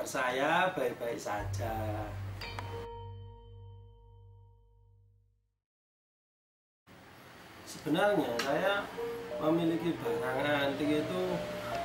Kabar saya baik-baik saja. Sebenarnya saya memiliki barang antik itu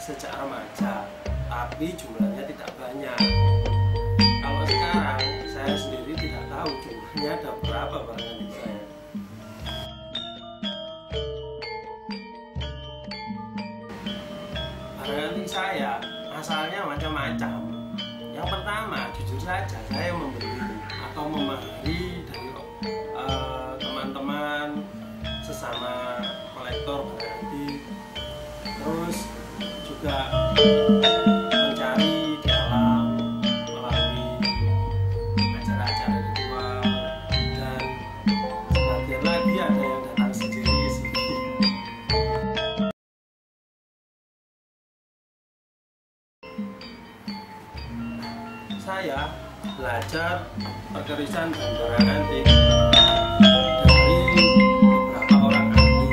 sejak remaja, tapi jumlahnya tidak banyak. Kalau sekarang saya sendiri tidak tahu jumlahnya ada berapa barang antik saya. Barang antik saya asalnya macam-macam. Yang pertama, jujur saja saya membeli atau memahami dari teman-teman sesama kolektor barang antik. Terus juga mencari di alam melalui acara-acara ritual, dan sebagian lagi ada yang datang sendiri ke sini. Saya belajar perkerisan dan barang antik dari beberapa orang ahli.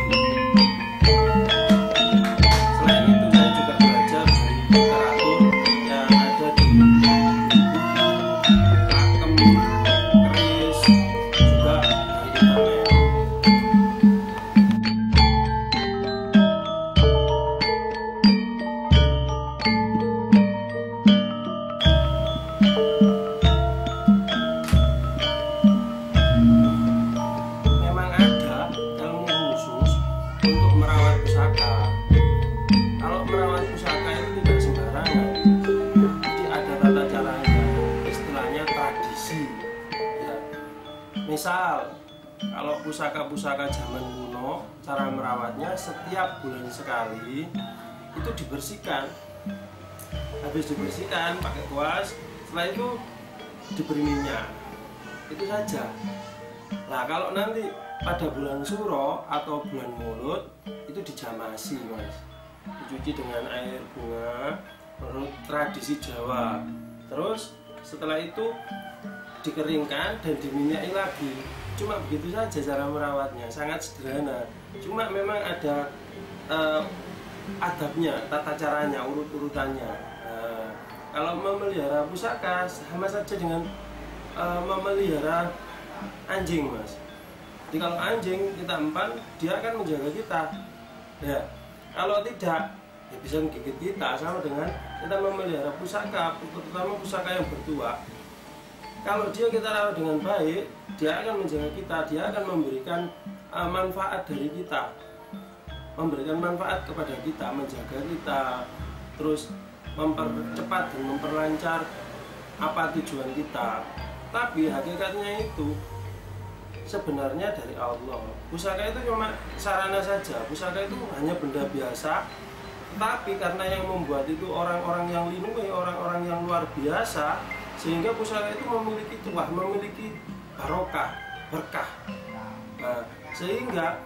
Selain itu saya juga belajar dari literatur yang ada di buku, pakem, keris, juga dari internet. Memang ada ilmu khusus untuk merawat pusaka. Kalau merawat pusaka itu tidak sembarangan. Jadi ada tata caranya, istilahnya tradisi. Ya. Misal, kalau pusaka-pusaka zaman kuno, cara merawatnya setiap bulan sekali itu dibersihkan. Habis dibersihkan pakai kuas, setelah itu diberi minyak. Itu saja. Nah, kalau nanti pada bulan Suro atau bulan Mulut itu dijamasi, Mas. Dicuci dengan air bunga menurut tradisi Jawa. Terus setelah itu dikeringkan dan diminyaki lagi. Cuma begitu saja cara merawatnya, sangat sederhana. Cuma memang ada adabnya, tata caranya, urut-urutannya. Kalau memelihara pusaka sama saja dengan memelihara anjing, Mas. Jadi kalau anjing kita empan, dia akan menjaga kita. Ya, kalau tidak, ya bisa menggigit kita. Sama dengan kita memelihara pusaka, terutama pusaka yang bertuah. Kalau dia kita rawat dengan baik, dia akan menjaga kita. Dia akan memberikan manfaat dari kita, memberikan manfaat kepada kita, menjaga kita, terus mempercepat dan memperlancar apa tujuan kita. Tapi hakikatnya itu sebenarnya dari Allah. Pusaka itu cuma sarana saja. Pusaka itu hanya benda biasa. Tapi karena yang membuat itu orang-orang yang lindungi, orang-orang yang luar biasa, sehingga pusaka itu memiliki tuah, memiliki barokah, berkah. Nah, sehingga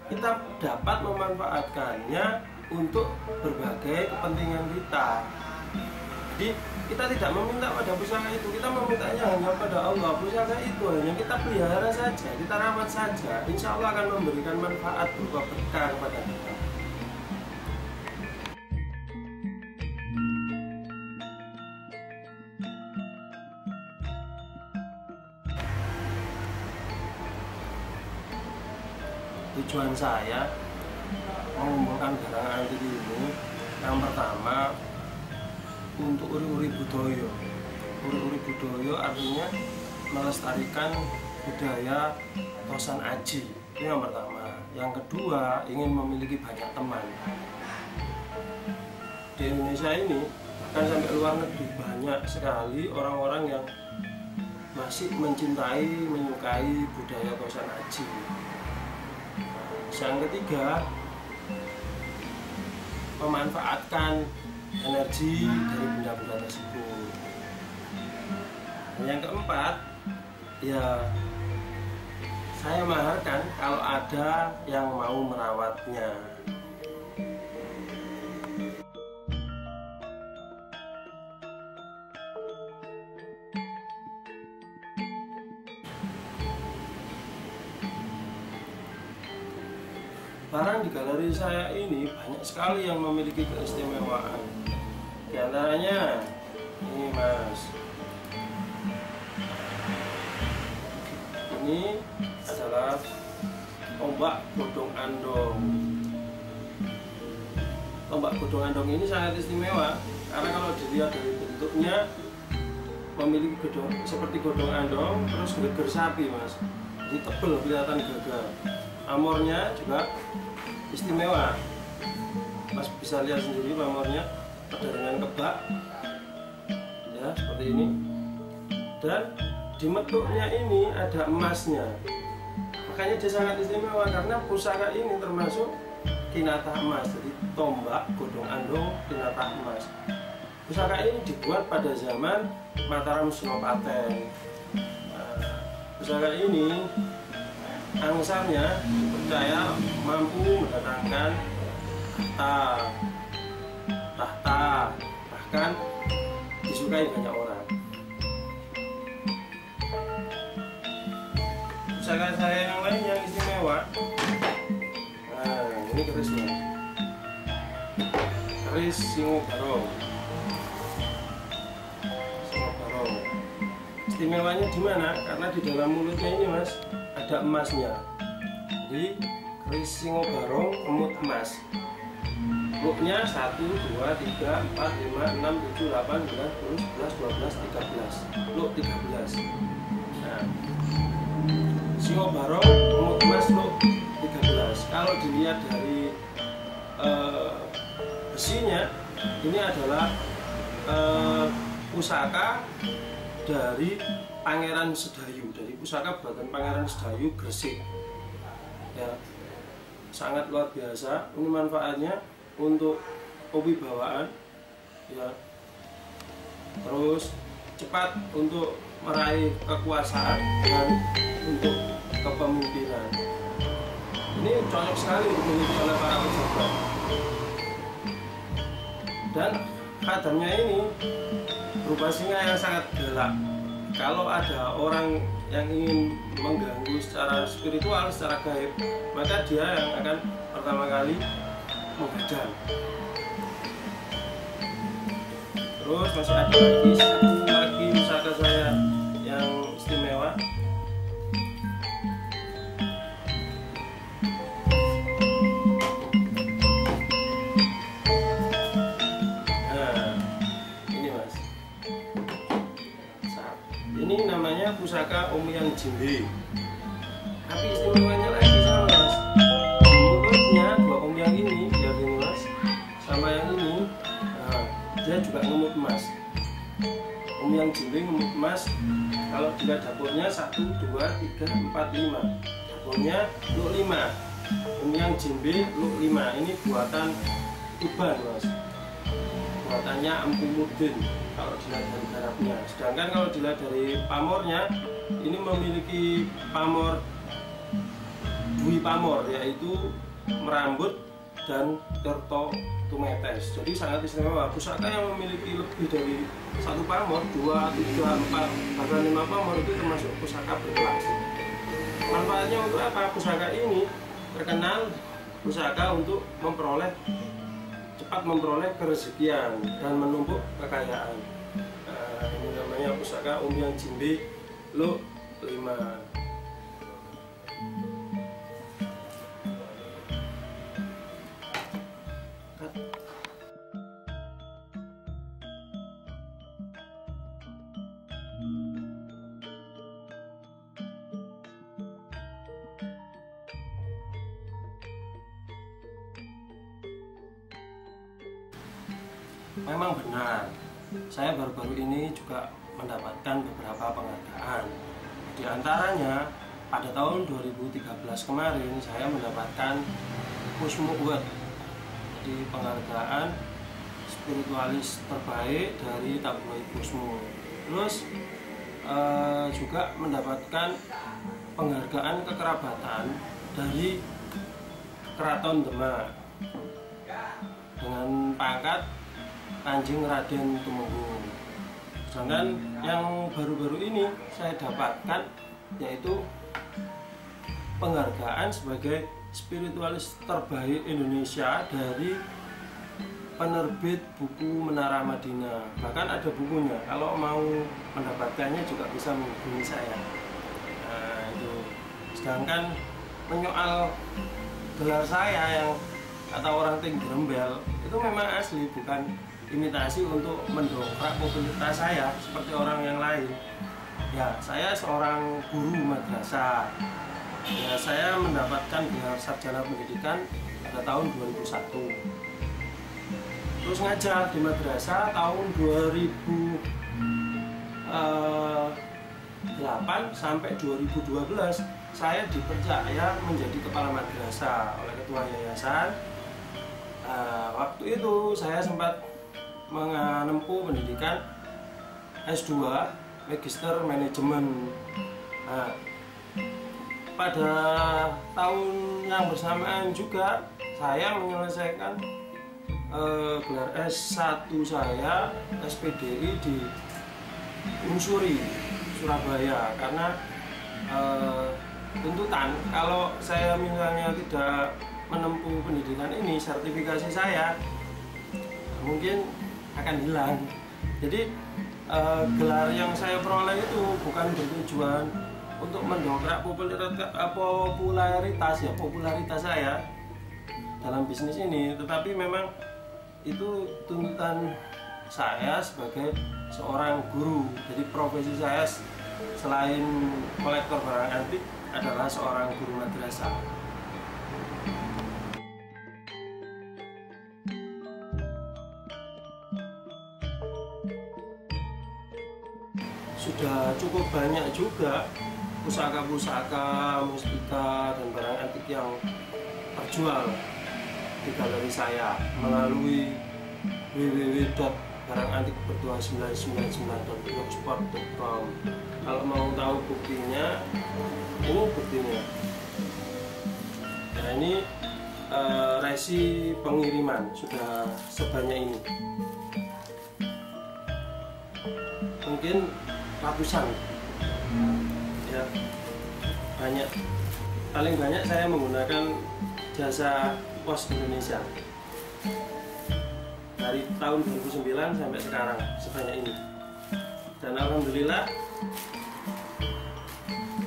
kita dapat memanfaatkannya untuk berbagai kepentingan kita. Jadi kita tidak meminta pada pusaka itu, kita memintanya hanya pada Allah. Pusaka itu hanya kita pelihara saja, kita rawat saja, insya Allah akan memberikan manfaat berupa berkah kepada kita. Tujuan saya mengumpulkan barang antik ini, yang pertama untuk uri-uri budaya. Uri-uri budaya artinya melestarikan budaya Tosan Aji. Itu yang pertama. Yang kedua, ingin memiliki banyak teman. Di Indonesia ini, bahkan sampai luar negeri, banyak sekali orang-orang yang masih mencintai, menyukai budaya Tosan Aji. Yang ketiga, memanfaatkan energi dari benda-benda tersebut. Dan yang keempat, ya saya maharkan kalau ada yang mau merawatnya. Barang di galeri saya ini banyak sekali yang memiliki keistimewaan. Di antaranya Ini Mas, ini adalah tombak godong andong. Tombak godong andong ini sangat istimewa karena kalau dilihat dari bentuknya memiliki godong seperti godong andong, terus geger sapi Mas. Ini tebel, kelihatan gagah. Pamornya juga istimewa. Mas bisa lihat sendiri pamornya ada dengan kebak, ya seperti ini. Dan di metuknya ini ada emasnya. Makanya dia sangat istimewa karena pusaka ini termasuk kinata emas. Jadi tombak godong andong kinata emas. Pusaka ini dibuat pada zaman Mataram Senopati. Pusaka ini angsarnya dipercaya mampu mendatangkan tahta, bahkan disukai banyak orang. Pusaka saya yang lain yang istimewa, nah ini kerisnya, keris Singo Barong. Istimewanya di mana? Karena di dalam mulutnya ini Mas ada emasnya. Jadi keris Singo Barong emut emas. Luknya 1, 2, 3, 4, 5, 6, 7, 8, 9, 10, 11, 12, 13. Luk 13. Nah, Singo Barong emut emas luk 13. Kalau dilihat dari besinya, ini adalah pusaka dari Pangeran Sedayu, dari pusaka buatan Pangeran Sedayu Gresik. Ya, sangat luar biasa. Ini manfaatnya untuk kewibawaan, ya. Terus cepat untuk meraih kekuasaan dan untuk kepemimpinan. Ini cocok sekali dimiliki oleh para pejabat. Dan khadamnya ini berupa singa yang sangat galak. Kalau ada orang yang ingin mengganggu secara spiritual, secara gaib, maka dia yang akan pertama kali menghadang. Terus masih ada satu lagi pusaka saya yang istimewa. Ini namanya pusaka Omyang Jimbe. Tapi istimewanya lagi sama Mas. Di mulutnya dua omyang ini, lihat ini Mas, sama yang ini, nah, dia juga ngemut emas. Omyang Jimbe ngemut emas. Kalau dilihat dapurnya 1, 2, 3, 4, 5. Dapurnya luk 5. Omyang Jimbe luk 5. Ini buatan Tuban Mas. Buatannya Empu Mudin kalau dilihat dari garapnya. Sedangkan kalau dilihat dari pamornya, ini memiliki pamor Dwi Pamor, yaitu merambut dan Tirto Tumetes. Jadi sangat istimewa. Pusaka yang memiliki lebih dari satu pamor, 2, 3, 4, bahkan 5 pamor itu termasuk pusaka berkelas. Manfaatnya untuk apa? Pusaka ini terkenal pusaka untuk cepat memperoleh kerezekian dan menumpuk kekayaan. Nah, ini namanya pusaka Omyang Jimbe luk 5. Memang benar, saya baru-baru ini juga mendapatkan beberapa penghargaan. Di antaranya, pada tahun 2013 kemarin saya mendapatkan Kusmo Award, di penghargaan spiritualis terbaik dari tabloid Kusmo. Terus juga mendapatkan penghargaan kekerabatan dari Keraton Demak dengan pangkat Kanjeng Raden Tumenggung. Sedangkan yang baru-baru ini saya dapatkan yaitu penghargaan sebagai spiritualis terbaik Indonesia dari penerbit buku Menara Madinah, bahkan ada bukunya. Kalau mau mendapatkannya juga bisa menghubungi saya. Nah, itu. Sedangkan menyoal gelar saya yang kata orang tinggi rembel itu memang asli, bukan imitasi untuk mendongkrak popularitas saya seperti orang yang lain. Ya, saya seorang guru madrasah. Ya, saya mendapatkan gelar sarjana pendidikan pada tahun 2001. Terus ngajar di madrasah tahun 2008 sampai 2012 saya dipercaya menjadi kepala madrasah oleh ketua yayasan. Waktu itu saya sempat menempuh pendidikan S2 Magister Manajemen. Pada tahun yang bersamaan juga saya menyelesaikan gelar S1 saya SPDI di Unsuri Surabaya, karena tuntutan kalau saya misalnya tidak menempuh pendidikan ini, sertifikasi saya mungkin akan hilang. Jadi gelar yang saya peroleh itu bukan bertujuan untuk mendongkrak popularitas saya dalam bisnis ini, tetapi memang itu tuntutan saya sebagai seorang guru. Jadi profesi saya selain kolektor barang antik adalah seorang guru madrasah. Sudah cukup banyak juga pusaka-pusaka, mustika, dan barang antik yang terjual di galeri saya melalui www.barangantikberdua999.blogspot.com. Kalau mau tahu buktinya, ini buktinya. Nah, ini resi pengiriman sudah sebanyak ini. Mungkin ratusan, ya, banyak. Paling banyak saya menggunakan jasa Pos Indonesia dari tahun 2009 sampai sekarang, sebanyak ini. Dan alhamdulillah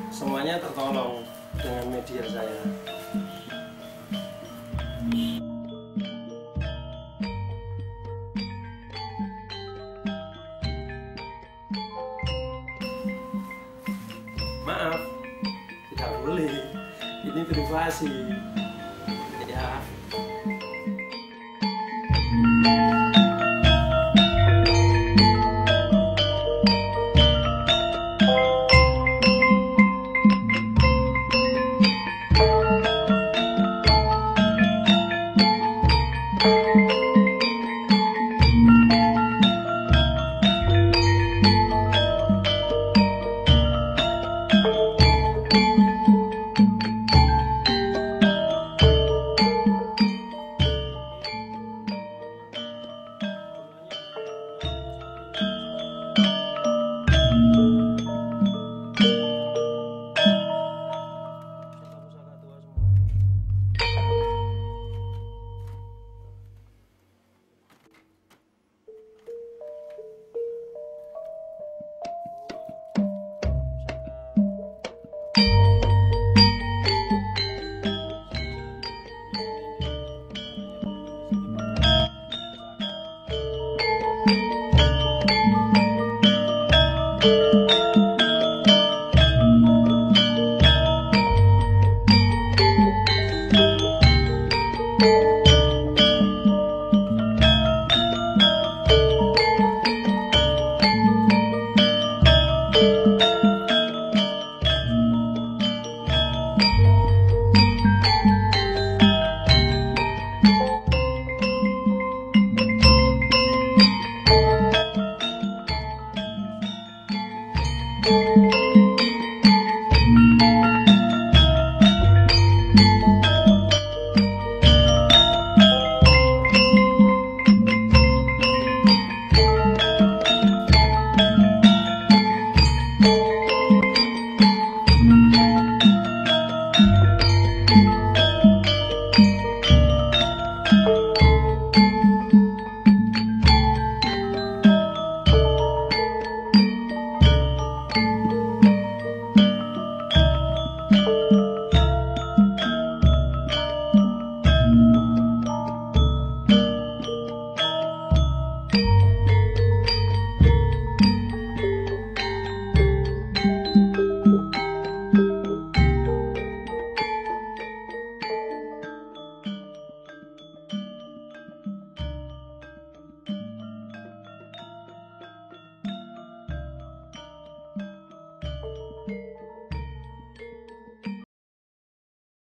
semuanya tertolong dengan media saya. Maaf, tidak boleh. Ini privasi. Ya.